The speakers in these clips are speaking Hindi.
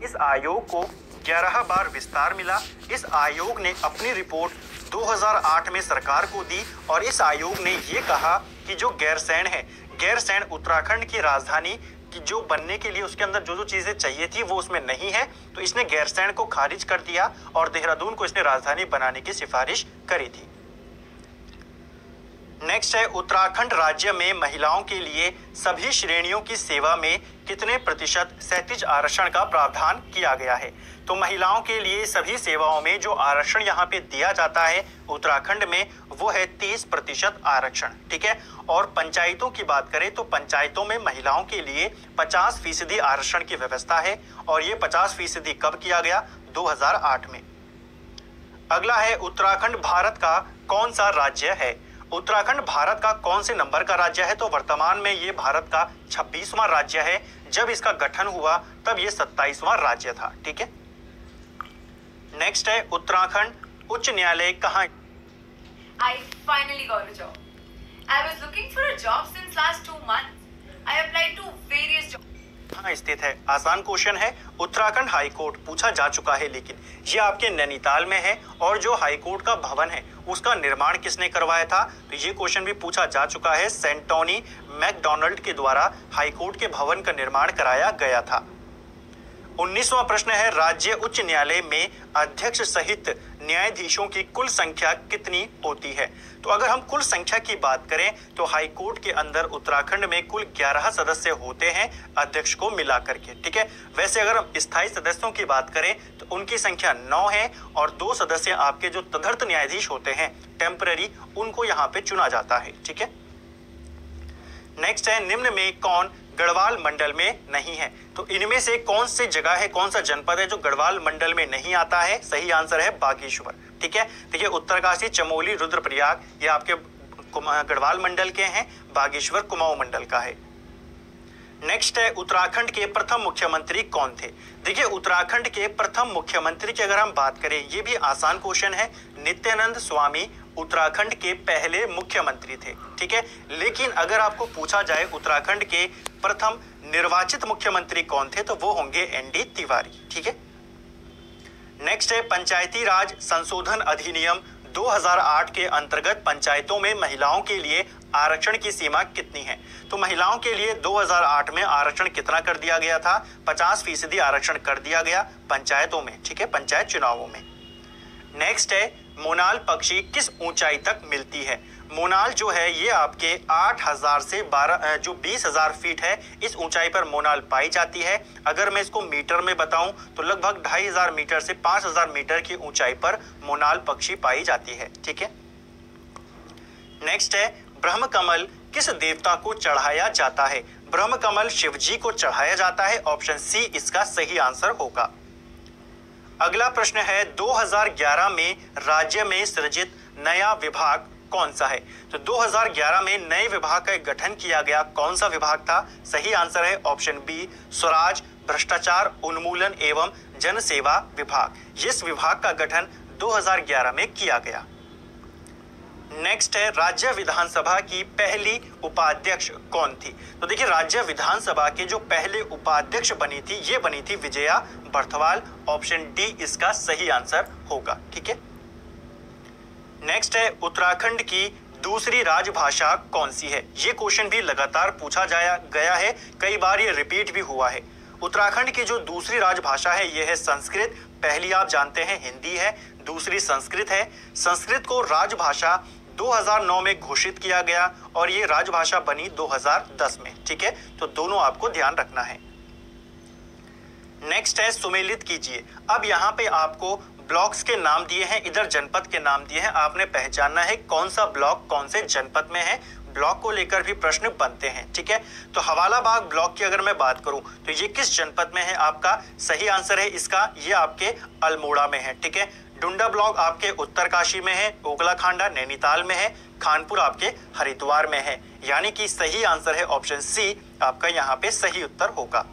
इस आयोग को 11 बार विस्तार मिला। इस आयोग ने अपनी रिपोर्ट 2008 में सरकार को दी और इस आयोग ने ये कहा कि जो गैरसैंण है, गैरसैंण उत्तराखंड की राजधानी कि जो बनने के लिए उसके अंदर जो जो चीजें चाहिए थी वो उसमें नहीं है, तो इसने गैरसैंण को खारिज कर दिया और देहरादून को इसने राजधानी बनाने की सिफारिश करी थी। नेक्स्ट है, उत्तराखंड राज्य में महिलाओं के लिए सभी श्रेणियों की सेवा में कितने प्रतिशत क्षैतिज आरक्षण का प्रावधान किया गया है। तो महिलाओं के लिए सभी सेवाओं में जो आरक्षण यहाँ पे दिया जाता है उत्तराखंड में वो है 30% आरक्षण, ठीक है। और पंचायतों की बात करें तो पंचायतों में महिलाओं के लिए 50% आरक्षण की व्यवस्था है और ये 50% कब किया गया? 2008 में। अगला है, उत्तराखंड भारत का कौन सा राज्य है? उत्तराखंड भारत का कौन से नंबर का राज्य है? तो वर्तमान में ये भारत का 26वां राज्य है। जब इसका गठन हुआ तब ये 27वां राज्य था, ठीक है। नेक्स्ट है, उत्तराखंड उच्च न्यायालय कहाँ? I finally got a job. I was looking for a job since last 2 months. I applied to various jobs. कहाँ स्थित है? आसान क्वेश्चन है। उत्तराखंड हाई कोर्ट पूछा जा चुका है, लेकिन ये आपके नैनीताल में है और जो हाई कोर्ट का भवन है उसका निर्माण किसने करवाया था? तो ये क्वेश्चन भी पूछा जा चुका है। सेंटोनी मैकडॉनल्ड के द्वारा हाई कोर्ट के भवन का निर्माण कराया गया था। 19वां प्रश्न है, राज्य उच्च न्यायालय में अध्यक्ष सहित न्यायाधीशों की कुल संख्या कितनी होती है? तो अगर हम कुल संख्या की बात करें तो हाई कोर्ट के अंदर उत्तराखंड में कुल 11 सदस्य होते हैं अध्यक्ष को मिला करके, ठीक है। वैसे अगर हम स्थायी सदस्यों की बात करें तो उनकी संख्या 9 है और 2 सदस्य आपके जो तदर्थ न्यायाधीश होते हैं टेम्पररी, उनको यहाँ पे चुना जाता है, ठीक है। नेक्स्ट है, निम्न में कौन गढ़वाल मंडल में नहीं है? तो इनमें से कौन सी जगह है, कौन सा जनपद है जो गढ़वाल मंडल में नहीं आता है? सही आंसर है बागेश्वर, ठीक है। देखिए, उत्तरकाशी, चमोली, रुद्रप्रयाग ये आपके गढ़वाल मंडल के हैं, बागेश्वर कुमाऊं मंडल का है। नेक्स्ट है, उत्तराखंड के प्रथम मुख्यमंत्री कौन थे? देखिए, उत्तराखंड के प्रथम मुख्यमंत्री की अगर हम बात करें, ये भी आसान क्वेश्चन है। नित्यानंद स्वामी उत्तराखंड के पहले मुख्यमंत्री थे, ठीक है। लेकिन अगर आपको पूछा जाए उत्तराखंड के प्रथम निर्वाचित मुख्यमंत्री कौन थे, तो वो होंगे एनडी तिवारी, ठीक है। नेक्स्ट है, पंचायती राज संशोधन अधिनियम 2008 के अंतर्गत पंचायतों में महिलाओं के लिए आरक्षण की सीमा कितनी है? तो महिलाओं के लिए 2008 में आरक्षण कितना कर दिया गया था? 50% आरक्षण कर दिया गया पंचायतों में, ठीक है, पंचायत चुनावों में। नेक्स्ट है, मोनाल पक्षी किस ऊंचाई तक मिलती है? मोनाल जो है ये आपके 8000 से 20,000 फीट है, इस ऊंचाई पर मोनाल पाई जाती है। अगर मैं इसको मीटर में बताऊं तो लगभग 2500 मीटर से 5000 मीटर की ऊंचाई पर मोनाल पक्षी पाई जाती है, ठीक है। नेक्स्ट है, ब्रह्म कमल किस देवता को चढ़ाया जाता है? ब्रह्म कमल शिव जी को चढ़ाया जाता है। ऑप्शन सी इसका सही आंसर होगा। अगला प्रश्न है, 2011 में राज्य में सृजित नया विभाग कौन सा है? तो 2011 में नए विभाग का गठन किया गया, कौन सा विभाग था? सही आंसर है ऑप्शन बी, स्वराज, भ्रष्टाचार उन्मूलन एवं जनसेवा विभाग। इस विभाग का गठन 2011 में किया गया। नेक्स्ट है, राज्य विधानसभा की पहली उपाध्यक्ष कौन थी? तो देखिए, राज्य विधानसभा के जो पहले उपाध्यक्ष बनी थी, ये बनी थी विजया बर्थवाल। ऑप्शन डी इसका सही आंसर होगा, ठीक है। नेक्स्ट है, उत्तराखंड की दूसरी राजभाषा कौन सी है? ये क्वेश्चन भी लगातार पूछा गया है, कई बार ये रिपीट भी हुआ है। उत्तराखंड की जो दूसरी राजभाषा है ये है संस्कृत। पहली आप जानते हैं हिंदी है, दूसरी संस्कृत है। संस्कृत को राजभाषा 2009 में घोषित किया गया और ये राजभाषा बनी 2010 में, ठीक है। तो दोनों आपको ध्यान रखना है। नेक्स्ट है, सुमेलित कीजिए। अब यहाँ पे आपको ब्लॉक्स के नाम दिए हैं, इधर जनपद के नाम दिए हैं, आपने पहचानना है कौन सा ब्लॉक कौन से जनपद में है। ब्लॉक को लेकर भी प्रश्न बनते हैं, ठीक है। तो हवाला बाग ब्लॉक की अगर मैं बात करूं तो ये किस जनपद में है? आपका सही आंसर है इसका, ये आपके अल्मोड़ा में है, ठीक है। डुंडा ब्लॉक आपके उत्तरकाशी में है, ओगलाखांडा नैनीताल में है, खानपुर आपके हरिद्वार में है। यानी कि सही आंसर है ऑप्शन सी, आपका यहाँ पे सही उत्तर होगा।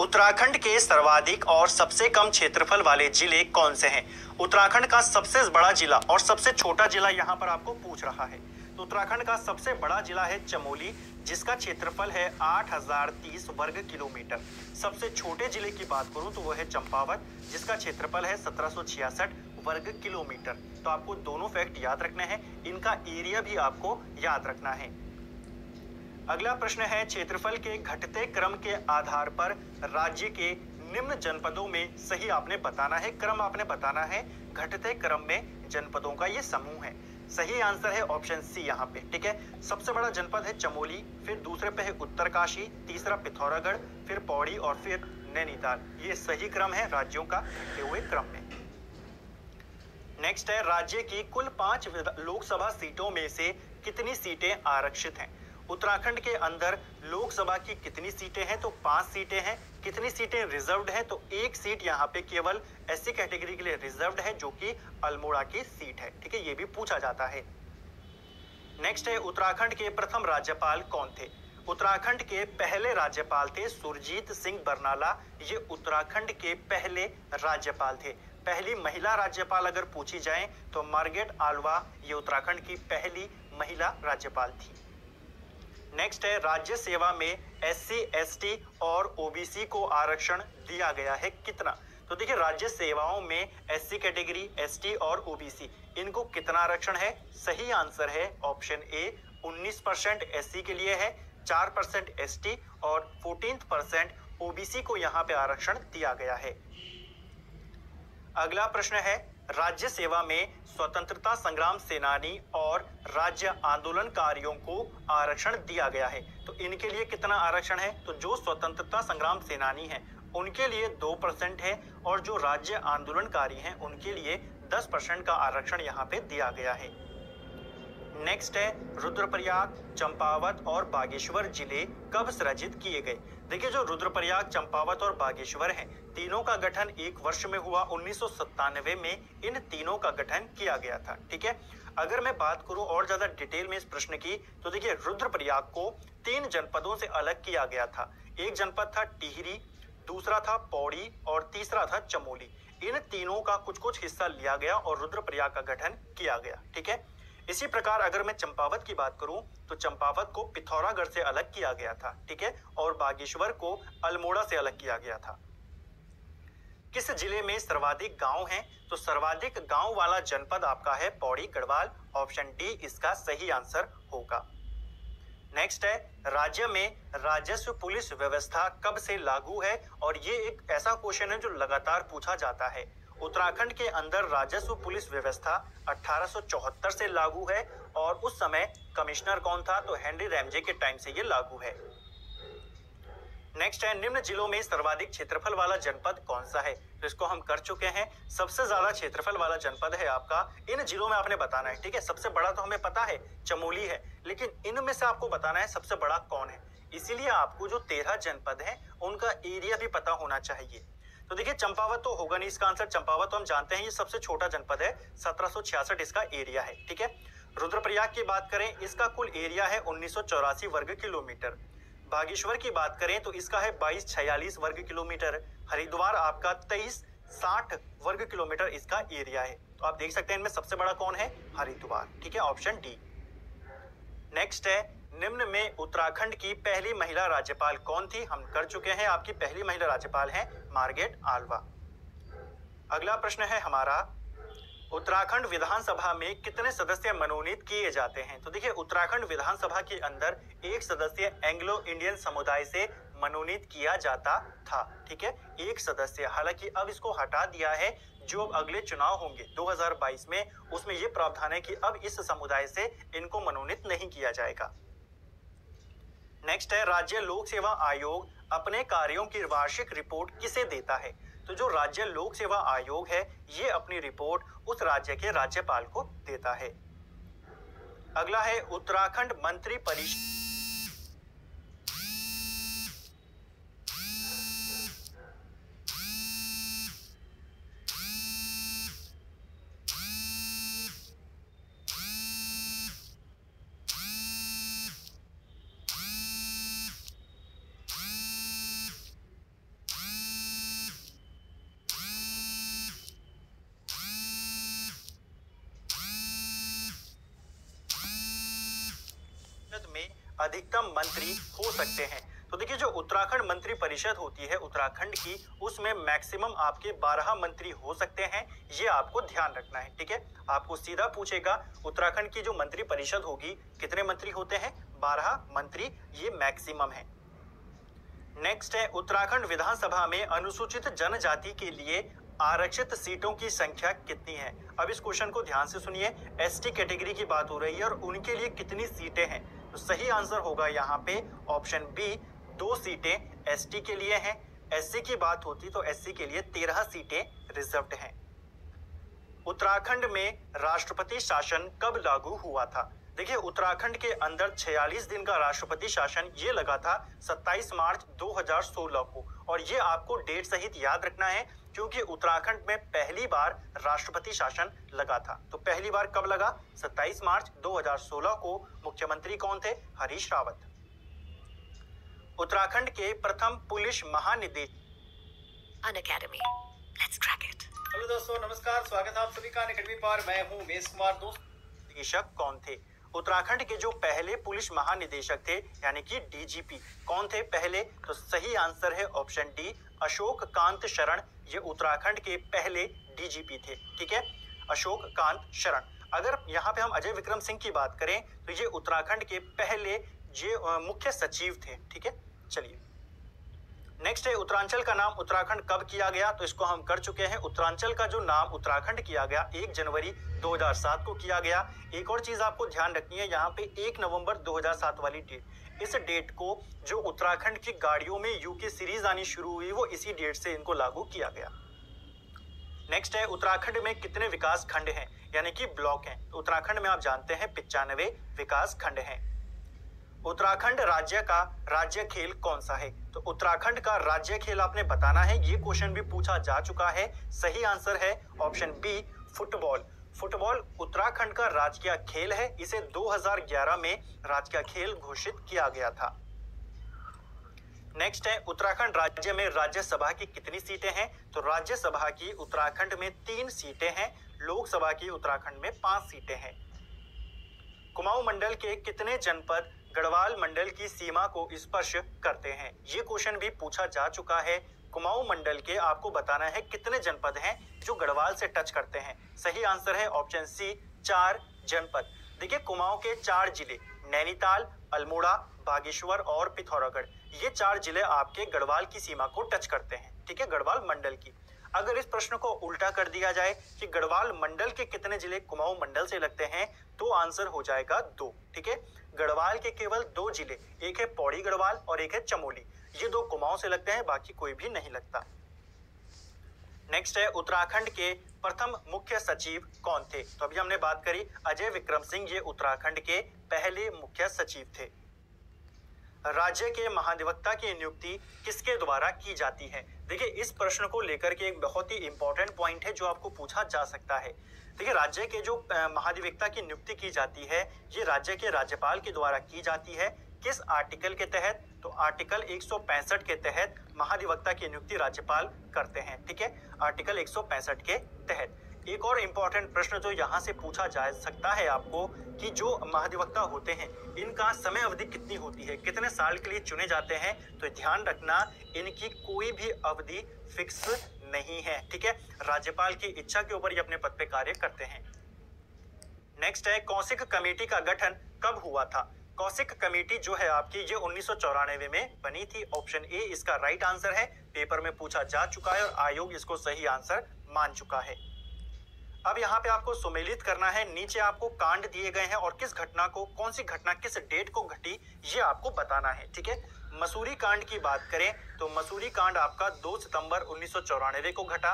उत्तराखंड के सर्वाधिक और सबसे कम क्षेत्रफल वाले जिले कौन से हैं? उत्तराखंड का सबसे बड़ा जिला और सबसे छोटा जिला यहाँ पर आपको पूछ रहा है। तो उत्तराखंड का सबसे बड़ा जिला है चमोली, जिसका क्षेत्रफल है 8030 वर्ग किलोमीटर। सबसे छोटे जिले की बात करूं तो वो है चंपावत, जिसका क्षेत्रफल है 1766 वर्ग किलोमीटर। तो आपको दोनों फैक्ट याद रखने हैं, इनका एरिया भी आपको याद रखना है। अगला प्रश्न है, क्षेत्रफल के घटते क्रम के आधार पर राज्य के निम्न जनपदों में सही आपने बताना है, क्रम आपने बताना है, घटते क्रम में जनपदों का ये समूह है। सही आंसर है ऑप्शन सी यहाँ पे, ठीक है। सबसे बड़ा जनपद है चमोली, फिर दूसरे पे है उत्तरकाशी, तीसरा पिथौरागढ़, फिर पौड़ी और फिर नैनीताल। ये सही क्रम है राज्यों का घटते हुए क्रम में। नेक्स्ट है, राज्य की कुल 5 लोकसभा सीटों में से कितनी सीटें आरक्षित हैं? उत्तराखंड के अंदर लोकसभा की कितनी सीटें हैं? तो 5 सीटें हैं। कितनी सीटें रिजर्व्ड हैं? तो 1 सीट यहाँ पे केवल एससी कैटेगरी के लिए रिजर्व्ड है, जो कि अल्मोड़ा की सीट है, ठीक है, ये भी पूछा जाता है। नेक्स्ट है, उत्तराखंड के प्रथम राज्यपाल कौन थे? उत्तराखंड के पहले राज्यपाल थे सुरजीत सिंह बरनाला। ये उत्तराखंड के पहले राज्यपाल थे। पहली महिला राज्यपाल अगर पूछी जाए तो मार्गरेट आल्वा, ये उत्तराखंड की पहली महिला राज्यपाल थी। नेक्स्ट है, राज्य सेवा में एससी, एसटी और ओबीसी को आरक्षण दिया गया है कितना? तो देखिए, राज्य सेवाओं में एससी कैटेगरी, एसटी और ओबीसी, इनको कितना आरक्षण है? सही आंसर है ऑप्शन ए, 19% एससी के लिए है, 4% एसटी और 14% ओबीसी को यहाँ पे आरक्षण दिया गया है। अगला प्रश्न है, राज्य सेवा में स्वतंत्रता संग्राम सेनानी और राज्य आंदोलनकारियों को आरक्षण दिया गया है, तो इनके लिए कितना आरक्षण है? तो जो स्वतंत्रता संग्राम सेनानी हैं उनके लिए 2% है, और जो राज्य आंदोलनकारी हैं उनके लिए 10% का आरक्षण यहाँ पे दिया गया है। नेक्स्ट है, रुद्रप्रयाग, चंपावत और बागेश्वर जिले कब सृजित किए गए? देखिए, जो रुद्रप्रयाग, चंपावत और बागेश्वर हैं, तीनों का गठन एक वर्ष में हुआ, 1997 में इन तीनों का गठन किया गया था, ठीक है। अगर मैं बात करूं और ज्यादा डिटेल में इस प्रश्न की, तो देखिए, रुद्रप्रयाग को 3 जनपदों से अलग किया गया था। एक जनपद था टिहरी, दूसरा था पौड़ी और तीसरा था चमोली। इन तीनों का कुछ कुछ हिस्सा लिया गया और रुद्रप्रयाग का गठन किया गया, ठीक है। इसी प्रकार अगर मैं चंपावत की बात करूं तो चंपावत को पिथौरागढ़ से अलग किया गया था, ठीक है, और बागेश्वर को अल्मोड़ा से अलग किया गया था। किस जिले में सर्वाधिक गांव हैं? तो सर्वाधिक गांव वाला जनपद आपका है पौड़ी गढ़वाल, ऑप्शन डी इसका सही आंसर होगा। नेक्स्ट है, राज्य में राजस्व पुलिस व्यवस्था कब से लागू है? और ये एक ऐसा क्वेश्चन है जो लगातार पूछा जाता है। उत्तराखंड के अंदर राजस्व पुलिस व्यवस्था 1874 से लागू है, और उस समय कमिश्नर कौन था? तो हेनरी रैमजे के टाइम से ये लागू है। नेक्स्ट है, निम्न जिलों में सर्वाधिक क्षेत्रफल वाला जनपद कौन सा है? तो इसको हम कर चुके हैं। सबसे ज्यादा क्षेत्रफल वाला जनपद है आपका, इन जिलों में आपने बताना है, ठीक है। सबसे बड़ा तो हमें पता है चमोली है, लेकिन इनमें से आपको बताना है सबसे बड़ा कौन है। इसीलिए आपको जो 13 जनपद है उनका एरिया भी पता होना चाहिए। तो देखिए, चंपावत तो होगा नहीं इसका आंसर। चंपावत तो हम जानते हैं ये सबसे छोटा जनपद है, 1766 इसका एरिया है, ठीक है। रुद्रप्रयाग की बात करें, इसका कुल एरिया है 1984 वर्ग किलोमीटर। बागेश्वर की बात करें तो इसका है 2246 वर्ग किलोमीटर। हरिद्वार आपका 2360 वर्ग किलोमीटर इसका एरिया है। तो आप देख सकते हैं इनमें सबसे बड़ा कौन है? हरिद्वार, ठीक है, ऑप्शन डी। नेक्स्ट है, निम्न में उत्तराखंड की पहली महिला राज्यपाल कौन थी? हम कर चुके हैं, आपकी पहली महिला राज्यपाल है मार्गरेट आल्वा। अगला प्रश्न है हमारा, उत्तराखंड विधानसभा में कितने सदस्य मनोनीत किए जाते हैं? तो देखिए, उत्तराखंड विधानसभा के अंदर एक सदस्य एंग्लो इंडियन समुदाय से मनोनीत किया जाता था, ठीक है, एक सदस्य। हालांकि अब इसको हटा दिया है, जो अगले चुनाव होंगे 2022 में, उसमें यह प्रावधान है कि अब इस समुदाय से इनको मनोनीत नहीं किया जाएगा। नेक्स्ट है, राज्य लोक सेवा आयोग अपने कार्यों की वार्षिक रिपोर्ट किसे देता है? तो जो राज्य लोक सेवा आयोग है, ये अपनी रिपोर्ट उस राज्य के राज्यपाल को देता है। अगला है, उत्तराखंड मंत्री परिषद अधिकतम मंत्री हो सकते हैं। तो देखिए जो उत्तराखंड मंत्री परिषद होती है उत्तराखंड की, उसमें मैक्सिमम आपके 12 मंत्री हो सकते हैं, ये आपको ध्यान रखना है। ठीक है, आपको सीधा पूछेगा उत्तराखंड की जो मंत्री परिषद होगी कितने मंत्री होते हैं, 12 मंत्री, ये मैक्सिमम है। नेक्स्ट है उत्तराखंड विधानसभा में अनुसूचित जनजाति के लिए आरक्षित सीटों की संख्या कितनी है। अब इस क्वेश्चन को ध्यान से सुनिए, एसटी कैटेगरी की बात हो रही है और उनके लिए कितनी सीटें हैं। तो सही आंसर होगा यहाँ पे ऑप्शन बी, 2 सीटें एसटी के लिए हैं। एससी की बात होती तो एससी के लिए 13 सीटें रिजर्व्ड हैं। उत्तराखंड में राष्ट्रपति शासन कब लागू हुआ था। देखिए उत्तराखंड के अंदर 46 दिन का राष्ट्रपति शासन ये लगा था 27 मार्च 2016 को, और ये आपको डेट सहित याद रखना है क्योंकि उत्तराखंड में पहली बार राष्ट्रपति शासन लगा था। तो पहली बार कब लगा, 27 मार्च 2016 को। मुख्यमंत्री कौन थे, हरीश रावत। उत्तराखंड के प्रथम पुलिस महानिदेशक Unacademy, let's crack it. Hello दोस्तों, नमस्कार, स्वागत है आप सभी का अनअकैडमी पर। मैं हूं उमेश कुमार। निदेशक कौन थे। उत्तराखंड के जो पहले पुलिस महानिदेशक थे यानी कि डीजीपी कौन थे पहले, तो सही आंसर है ऑप्शन डी, अशोक कांत शरण। ये उत्तराखंड के पहले डीजीपी थे। ठीक है, अशोक कांत शरण। अगर यहाँ पे हम अजय विक्रम सिंह की बात करें तो ये उत्तराखंड के पहले ये मुख्य सचिव थे। ठीक है, चलिए नेक्स्ट है उत्तरांचल का नाम उत्तराखंड कब किया गया, तो इसको हम कर चुके हैं। उत्तरांचल का जो नाम उत्तराखंड किया गया 1 जनवरी 2007 को किया गया। एक और चीज आपको ध्यान रखनी है, यहाँ पे 1 नवंबर 2007 वाली डेट, इस डेट को जो उत्तराखंड की गाड़ियों में यूके सीरीज आनी शुरू हुई वो इसी डेट से इनको लागू किया गया। नेक्स्ट है उत्तराखंड में कितने विकास खंड हैं यानी कि ब्लॉक हैं। तो उत्तराखंड में आप जानते हैं 95 विकास खंड हैं। उत्तराखंड राज्य का राज्य खेल कौन सा है, तो उत्तराखंड का राज्य खेल आपने बताना है। ये क्वेश्चन भी पूछा जा चुका है। सही आंसर है option B, football. Football Uttarakhand का राजकीय खेल है। इसे 2011 में राजकीय खेल घोषित किया गया था। नेक्स्ट है उत्तराखंड राज्य में राज्यसभा की कितनी सीटें हैं, तो राज्यसभा की उत्तराखंड में 3 सीटें हैं। लोकसभा की उत्तराखंड में 5 सीटें हैं। कुमाऊं मंडल के कितने जनपद गढ़वाल मंडल की सीमा को स्पर्श करते हैं, ये क्वेश्चन भी पूछा जा चुका है। कुमाऊं मंडल के आपको बताना है कितने जनपद हैं जो गढ़वाल से टच करते हैं। सही आंसर है ऑप्शन सी, 4 जनपद। देखिए कुमाऊं के 4 जिले नैनीताल, अल्मोड़ा, बागेश्वर और पिथौरागढ़, ये 4 जिले आपके गढ़वाल की सीमा को टच करते हैं। ठीक है, गढ़वाल मंडल की। अगर इस प्रश्न को उल्टा कर दिया जाए कि गढ़वाल मंडल के कितने जिले कुमाऊं मंडल से लगते हैं, तो आंसर हो जाएगा 2। ठीक है, गढ़वाल के केवल 2 जिले, एक है पौड़ी गढ़वाल और एक है चमोली, ये 2 कुमाऊं से लगते हैं, बाकी कोई भी नहीं लगता। नेक्स्ट है उत्तराखंड के प्रथम मुख्य सचिव कौन थे, तो अभी हमने बात करी अजय विक्रम सिंह, ये उत्तराखंड के पहले मुख्य सचिव थे। राज्य के महाधिवक्ता की नियुक्ति किसके द्वारा की जाती है। देखिए इस प्रश्न को लेकर के एक बहुत ही इंपॉर्टेंट पॉइंट है जो आपको पूछा जा सकता है। देखिए राज्य के जो महाधिवक्ता की नियुक्ति की जाती है ये राज्य के राज्यपाल के द्वारा की जाती है। किस आर्टिकल के तहत, तो आर्टिकल 165 के तहत महाधिवक्ता की नियुक्ति राज्यपाल करते हैं। ठीक है, आर्टिकल 165 के तहत। एक और इम्पॉर्टेंट प्रश्न जो यहाँ से पूछा जा सकता है आपको कि जो महाधिवक्ता होते हैं इनका समय अवधि कितनी होती है, कितने साल के लिए चुने जाते हैं, तो ध्यान रखना इनकी कोई भी अवधि फिक्स नहीं है। ठीक है, राज्यपाल की इच्छा के ऊपर ये अपने पद पे कार्य करते हैं। नेक्स्ट है कौशिक कमेटी का गठन कब हुआ था। कौशिक कमेटी जो है आपकी ये 1994 में बनी थी। ऑप्शन ए इसका राइट आंसर है। पेपर में पूछा जा चुका है और आयोग इसको सही आंसर मान चुका है। अब यहाँ पे आपको सुमेलित करना है, नीचे आपको कांड दिए गए हैं और किस घटना को, कौन सी घटना किस डेट को घटी ये आपको बताना है। ठीक है, मसूरी कांड की बात करें तो मसूरी कांड आपका 2 सितंबर 1994 को घटा।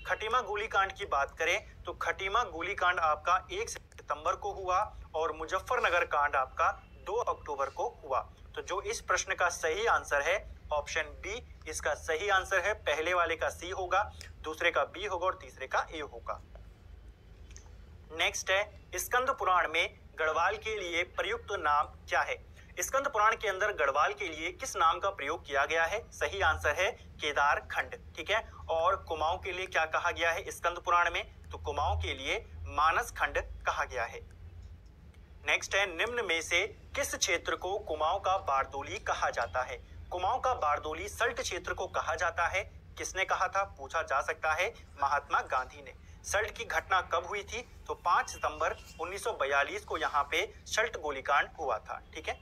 खटीमा गोली कांड की बात करें तो खटीमा गोली कांड आपका 1 सितंबर को हुआ और मुजफ्फरनगर कांड आपका 2 अक्टूबर को हुआ। तो जो इस प्रश्न का सही आंसर है ऑप्शन बी, इसका सही आंसर है। पहले वाले का सी होगा, दूसरे का बी होगा और तीसरे का ए होगा। नेक्स्ट है स्कंद पुराण में गढ़वाल के लिए प्रयुक्त नाम क्या है। स्कंद पुराण के अंदर गढ़वाल के लिए किस नाम का प्रयोग किया गया है, सही आंसर है केदार खंड। ठीक है, और कुमाऊं के लिए क्या कहा गया है स्कंद पुराण में, तो कुमाऊं के लिए मानस खंड कहा गया है। नेक्स्ट है निम्न में से किस क्षेत्र को कुमाऊं का बारदोली कहा जाता है? कुमाऊं का बारदोली सल्ट क्षेत्र को कहा जाता है। किसने कहा था? पूछा जा सकता है महात्मा गांधी ने। सल्ट की घटना कब हुई थी? तो 5 सितंबर 1942 को यहाँ पे सल्ट गोलीकांड हुआ था। ठीक है।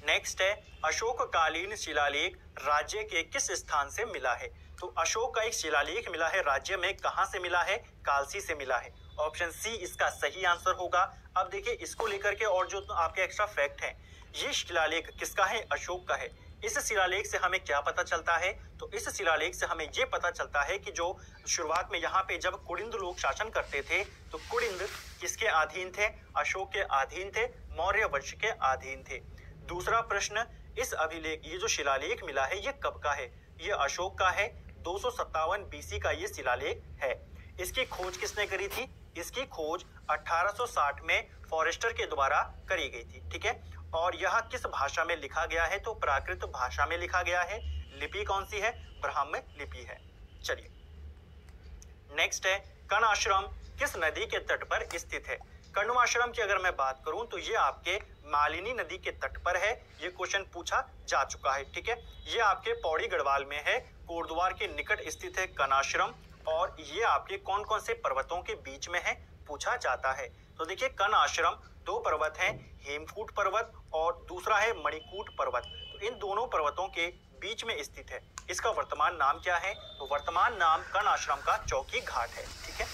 नेक्स्ट है अशोककालीन शिलालेख राज्य के किस स्थान से मिला है? तो अशोक का एक शिलालेख मिला है राज्य में, कहां से मिला है? कालसी से मिला है। ऑप्शन सी इसका सही आंसर होगा। अब देखिए इसको लेकर के और जो आपके एक्स्ट्रा फैक्ट है, ये शिलालेख किसका है? अशोक का है। इस शिलालेख से हमें क्या पता चलता है? तो इस शिलालेख से हमें ये पता चलता है कि जो शुरुआत में यहाँ पे जब कुड़िंद लोग शासन करते थे तो कुड़िंद किसके अधीन थे? अशोक के अधीन थे, मौर्य वंश के अधीन थे। दूसरा प्रश्न, इस अभिलेख ये जो शिलालेख मिला है ये कब का है? ये अशोक का है। 257 बीसी का ये शिलालेख है। इसकी खोज किसने करी थी? इसकी खोज 1860 में फॉरेस्टर के द्वारा करी गई थी। ठीक है। और यह किस भाषा में लिखा गया है? तो प्राकृत भाषा में लिखा गया है। लिपि कौन सी है? ब्राह्मी लिपि है। चलिए नेक्स्ट है कर्ण आश्रम किस नदी के तट पर स्थित है? कर्ण आश्रम की अगर मैं बात करूं तो ये आपके मालिनी नदी के तट पर है। ये क्वेश्चन पूछा जा चुका है। ठीक है। ये आपके पौड़ी गढ़वाल में है, कोटद्वार के निकट स्थित है कर्ण आश्रम। और ये आपके कौन कौन से पर्वतों के बीच में है? पूछा जाता है। तो देखिए कर्ण आश्रम 2 पर्वत हैं, हेमकूट पर्वत और दूसरा है मणिकूट पर्वत। तो इन दोनों पर्वतों के बीच में स्थित है। इसका वर्तमान नाम क्या है? तो वर्तमान नाम कर्ण आश्रम का चौकी घाट है। ठीक है।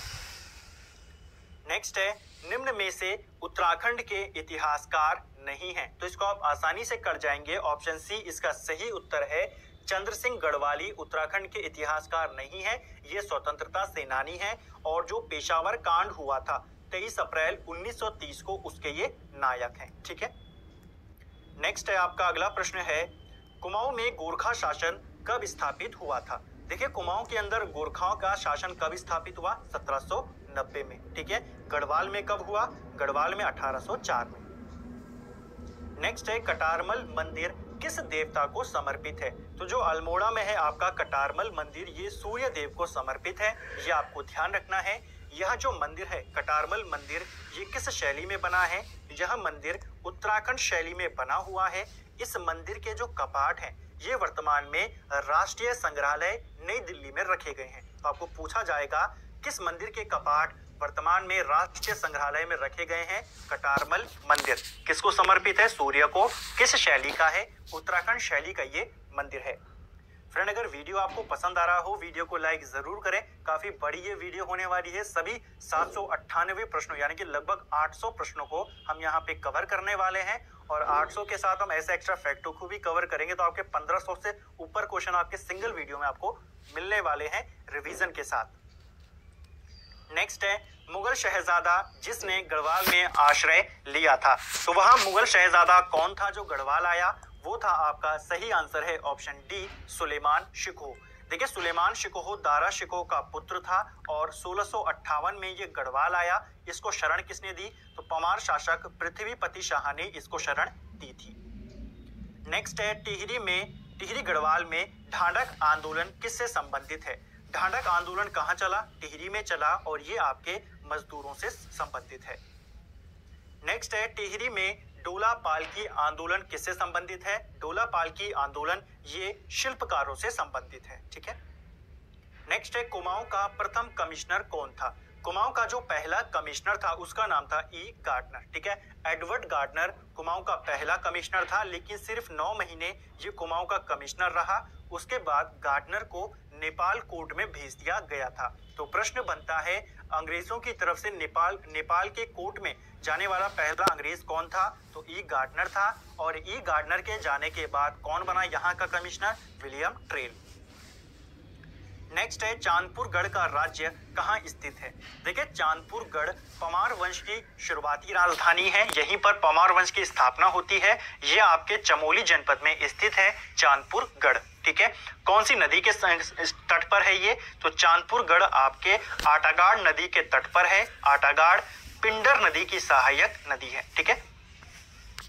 नेक्स्ट है निम्न में से उत्तराखंड के इतिहासकार नहीं हैं। तो इसको आप आसानी से कर जाएंगे। ऑप्शन सी इसका सही उत्तर है। चंद्र सिंह गढ़वाली उत्तराखंड के इतिहासकार नहीं है, ये स्वतंत्रता सेनानी है और जो पेशावर कांड हुआ था 23 अप्रैल 1930 को उसके ये नायक हैं। ठीक है। नेक्स्ट है आपका अगला प्रश्न है कुमाऊं में गोरखा शासन कब स्थापित हुआ था? देखिए कुमाऊं के अंदर गोरखाओं का शासन कब स्थापित हुआ? 1790 में। ठीक है। गढ़वाल में कब हुआ? गढ़वाल में 1804 में। नेक्स्ट है कटारमल मंदिर किस देवता को समर्पित है? तो जो अल्मोड़ा में है आपका कटारमल मंदिर, ये सूर्य देव को समर्पित है। ये आपको ध्यान रखना है। यह जो मंदिर है कटारमल मंदिर, ये किस शैली में बना है? यह मंदिर उत्तराखंड शैली में बना हुआ है। इस मंदिर के जो कपाट हैं ये वर्तमान में राष्ट्रीय संग्रहालय नई दिल्ली में रखे गए हैं। तो आपको पूछा जाएगा किस मंदिर के कपाट वर्तमान में राष्ट्रीय संग्रहालय में रखे गए हैं? कटारमल मंदिर किसको समर्पित है? सूर्य को। किस शैली का है? उत्तराखंड शैली का ये मंदिर है। फ्रेंड अगर वीडियो आपको पसंद आ रहा हो वीडियो को लाइक जरूर करें। काफी बड़ी ये वीडियो होने वाली है। सभी 798 प्रश्नों यानी कि लगभग 800 प्रश्नों को हम यहाँ पे कवर करने वाले हैं और 800 के साथ हम ऐसे एक्स्ट्रा फैक्टों को भी कवर करेंगे। तो आपके 1500 से ऊपर क्वेश्चन आपके सिंगल वीडियो में आपको मिलने वाले हैं रिवीजन के साथ। नेक्स्ट है मुगल शहजादा जिसने गढ़वाल में आश्रय लिया था। तो वहां मुगल शहजादा कौन था जो गढ़वाल आया? वो था आपका सही आंसर है ऑप्शन डी सुलेमान शिकोह। देखिए सुलेमान शिकोह दारा शिकोह का पुत्र था और 1658 में ये गढ़वाल आया। इसको शरण किसने दी? तो पमार शासक पृथ्वीपति शाह ने इसको शरण दी थी। नेक्स्ट है टिहरी गढ़वाल में ढांढक आंदोलन किससे संबंधित है? ढांढक आंदोलन कहाँ चला? टिहरी में चला और ये आपके मजदूरों से संबंधित है। नेक्स्ट है टिहरी में डोला पालकी आंदोलन किससे संबंधित है? डोला पालकी आंदोलन ये शिल्पकारों से संबंधित है। ठीक है। नेक्स्ट है कुमाऊं का प्रथम कमिश्नर कौन था? कुमाऊं का जो पहला कमिश्नर था उसका नाम था ई गार्डनर। ठीक है। एडवर्ड गार्डनर कुमाऊं का पहला कमिश्नर था, लेकिन सिर्फ 9 महीने ये कुमाऊं का कमिश्नर रहा। उसके बाद गार्डनर को नेपाल कोर्ट में भेज दिया गया था। तो प्रश्न बनता है अंग्रेजों की तरफ से नेपाल के कोर्ट में जाने वाला पहला अंग्रेज कौन था? तो ई गार्डनर था। और ई गार्डनर के जाने के बाद कौन बना यहाँ का कमिश्नर? William trail. नेक्स्ट है चांदपुर गढ़ का राज्य कहाँ स्थित है? देखिए चांदपुर गढ़ पमार वंश की शुरुआती राजधानी है। यहीं पर पमार वंश की स्थापना होती है। ये आपके चमोली जनपद में स्थित है चांदपुर गढ़। ठीक है। कौन सी नदी के तट पर है ये? तो चांदपुर गढ़ आपके आटागाड़ नदी के तट पर है। आटागाड़ पिंडर नदी की सहायक नदी है। ठीक है।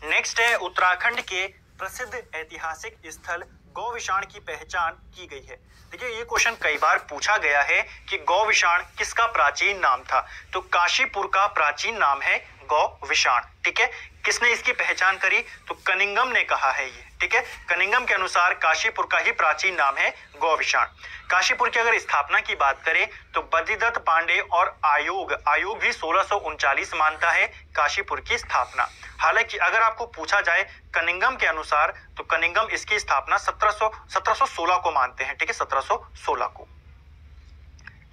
नेक्स्ट है उत्तराखंड के प्रसिद्ध ऐतिहासिक स्थल गौविशाण की पहचान की गई है। देखिए ये क्वेश्चन कई बार पूछा गया है कि गौविशाण किसका प्राचीन नाम था? तो काशीपुर का प्राचीन नाम है गौ विषाण। ठीक है, किसने इसकी पहचान करी? तो कनिंघम ने कहा है ये। ठीक है, कनिंघम के अनुसार काशीपुर का ही प्राचीन नाम है गौ विषाण। काशीपुर की अगर स्थापना की बात करें तो बद्रीदत्त पांडे और आयोग भी 1639 मानता है काशीपुर की स्थापना। हालांकि अगर आपको पूछा जाए कनिंघम के अनुसार तो कनिंघम इसकी स्थापना 1716 को मानते हैं। ठीक है, 1716 को।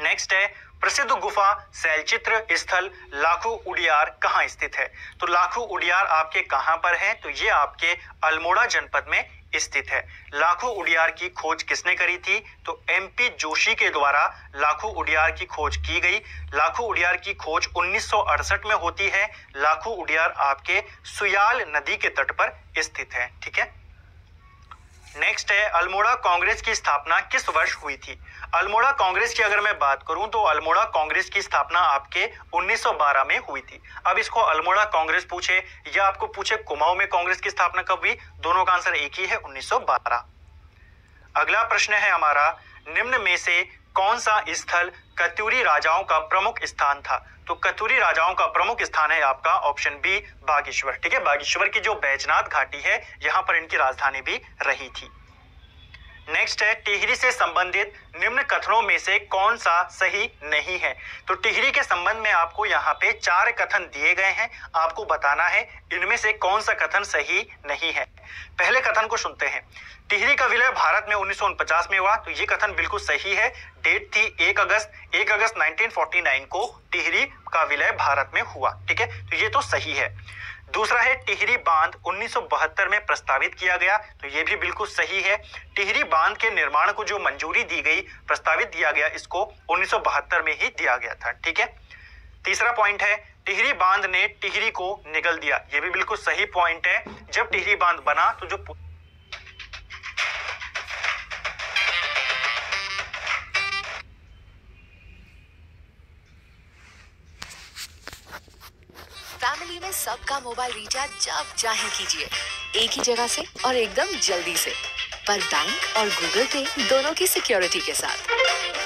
नेक्स्ट है प्रसिद्ध गुफा शैलचित्र स्थल लाखू उडियार कहाँ स्थित है? तो लाखू उडियार आपके कहां पर है? तो ये आपके अल्मोड़ा जनपद में स्थित है। लाखू उडियार की खोज किसने करी थी? तो एमपी जोशी के द्वारा लाखू उडियार की खोज की गई। लाखू उडियार की खोज 1968 में होती है। लाखू उडियार आपके सुयाल नदी के तट पर स्थित है। ठीक है, नेक्स्ट है अल्मोड़ा कांग्रेस की स्थापना किस वर्ष हुई थी? अल्मोड़ा कांग्रेस की अगर मैं बात करूं तो अल्मोड़ा कांग्रेस की स्थापना आपके 1912 में हुई थी। अब इसको अल्मोड़ा कांग्रेस पूछे या आपको पूछे कुमाऊं में कांग्रेस की स्थापना कब हुई, दोनों का आंसर एक ही है, 1912। अगला प्रश्न है हमारा, निम्न में से कौन सा स्थल कत्यूरी राजाओं का प्रमुख स्थान था? तो कत्यूरी राजाओं का प्रमुख स्थान है आपका ऑप्शन बी बागेश्वर। ठीक है, बागेश्वर की जो बैजनाथ घाटी है यहाँ पर इनकी राजधानी भी रही थी। नेक्स्ट है टिहरी से संबंधित निम्न कथनों में से कौन सा सही नहीं है? तो टिहरी के संबंध में आपको यहाँ पे 4 कथन दिए गए हैं, आपको बताना है इनमें से कौन सा कथन सही नहीं है। पहले कथन को सुनते हैं। टिहरी का विलय भारत में 1949 में हुआ, तो ये कथन बिल्कुल सही है। डेट थी 1 अगस्त 1949 को टिहरी का विलय भारत में हुआ। ठीक है, तो ये तो सही है। दूसरा है टिहरी बांध 1972 में प्रस्तावित किया गया, तो ये भी बिल्कुल सही है। टिहरी बांध के निर्माण को जो मंजूरी दी गई, प्रस्तावित दिया गया, इसको 1972 में ही दिया गया था। ठीक है, तीसरा पॉइंट है टिहरी बांध ने टिहरी को निगल दिया, ये भी बिल्कुल सही पॉइंट है। जब टिहरी बांध बना तो जो फैमिली में सबका मोबाइल रिचार्ज जब चाहे कीजिए, एक ही जगह से और एकदम जल्दी से, पर बैंक और गूगल पे दोनों की सिक्योरिटी के साथ।